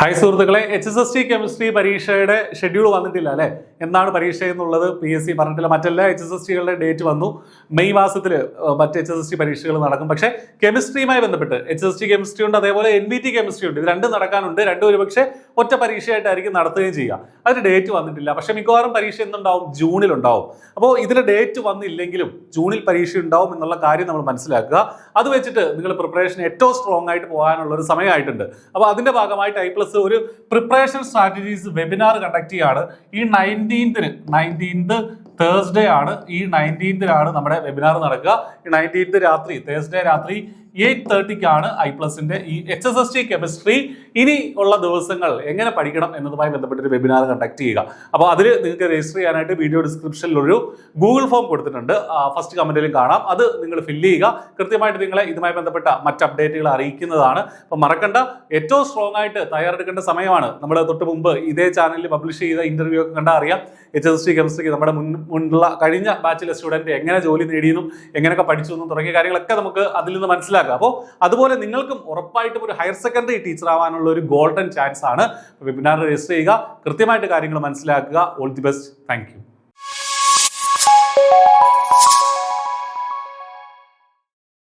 Hi സുഹൃത്തുക്കളെ, HSST chemistry പരീക്ഷയുടെ schedule വന്നിട്ടില്ല അല്ലേ? എന്താണ് പരീക്ഷ എന്നുള്ളത് PSC പറഞ്ഞിട്ടില്ല. മറ്റെല്ലാ HSSTകളുടെ ഡേറ്റ് വന്നു. മെയ് മാസത്തിൽ മറ്റ് HSST പരീക്ഷകൾ നടക്കും. പക്ഷേ കെമിസ്ട്രിയുമായി ബന്ധപ്പെട്ട് HSST കെമിസ്ട്രി ഉണ്ട്, അതേപോലെ NVT കെമിസ്ട്രി ഉണ്ട്. ഇത് രണ്ടും നടക്കാനുണ്ട്. രണ്ടും ഒരുപക്ഷെ ഒറ്റ പരീക്ഷയായിട്ടായിരിക്കും നടത്തുകയും ചെയ്യുക. അതിന് ഡേറ്റ് വന്നിട്ടില്ല. പക്ഷേ മിക്കവാറും പരീക്ഷ എന്തുണ്ടാവും? ജൂണിൽ ഉണ്ടാവും. അപ്പോൾ ഇതിന് ഡേറ്റ് വന്നില്ലെങ്കിലും ജൂണിൽ പരീക്ഷ ഉണ്ടാവും എന്നുള്ള കാര്യം നമ്മൾ മനസ്സിലാക്കുക. അത് വെച്ചിട്ട് നിങ്ങൾ പ്രിപ്പറേഷൻ ഏറ്റവും സ്ട്രോങ് ആയിട്ട് പോകാനുള്ള ഒരു സമയമായിട്ടുണ്ട്. അപ്പോൾ അതിന്റെ ഭാഗമായിട്ട് I+ ഒരു പ്രിപ്പറേഷൻ സ്ട്രാറ്റജീസ് വെബിനാർ കണ്ടക്ട് ചെയ്യാണ്. ഈ 19th തേഴ്സ്ഡേ ആണ്. ഈ 19th നമ്മുടെ വെബിനാർ നടക്കുക. ഈ 19th രാത്രി, തേഴ്സ്ഡേ രാത്രി 8:30 I+ന്റെ ഈ HSST കെമിസ്ട്രി ഇനി ഉള്ള ദിവസങ്ങൾ എങ്ങനെ പഠിക്കണം എന്നതുമായി ബന്ധപ്പെട്ടൊരു വെബിനാർ കണ്ടക്ട് ചെയ്യുക. അപ്പോൾ അതിൽ നിങ്ങൾക്ക് രജിസ്റ്റർ ചെയ്യാനായിട്ട് വീഡിയോ ഡിസ്ക്രിപ്ഷനിൽ ഒരു ഗൂഗിൾ ഫോം കൊടുത്തിട്ടുണ്ട്. ഫസ്റ്റ് കമന്റിലും കാണാം. അത് നിങ്ങൾ ഫില്ല് ചെയ്യുക. കൃത്യമായിട്ട് നിങ്ങളെ ഇതുമായി ബന്ധപ്പെട്ട മറ്റ് അപ്ഡേറ്റുകൾ അറിയിക്കുന്നതാണ്. അപ്പോൾ മറക്കണ്ട, ഏറ്റവും സ്ട്രോങ് ആയിട്ട് തയ്യാറെടുക്കേണ്ട സമയമാണ്. നമ്മൾ തൊട്ട് മുമ്പ് ഇതേ ചാനലിൽ പബ്ലിഷ് ചെയ്ത ഇന്റർവ്യൂ ഒക്കെ കണ്ടാൽ അറിയാം. HSST കെമിസ്ട്രിക്ക് നമ്മുടെ മുൻപുള്ള കഴിഞ്ഞ ബാച്ചിലെ സ്റ്റുഡന്റ് എങ്ങനെ ജോലി നേടിയെന്നും എങ്ങനെയൊക്കെ പഠിച്ചു എന്നും തുടങ്ങിയ കാര്യങ്ങളൊക്കെ നമുക്ക് അതിൽ നിന്ന് മനസ്സിലാക്കാം. അപ്പോൾ അതുപോലെ നിങ്ങൾക്കും ഉറപ്പായിട്ടും ഒരു ഹയർ സെക്കൻഡറി ടീച്ചർ ആവാനുള്ള ഒരു ഗോൾഡൻ ചാൻസ് ആണ്. വെബിനാർ രജിസ്റ്റർ ചെയ്യുക, കൃത്യമായിട്ട് കാര്യങ്ങൾ മനസ്സിലാക്കുക. All the best. Thank you.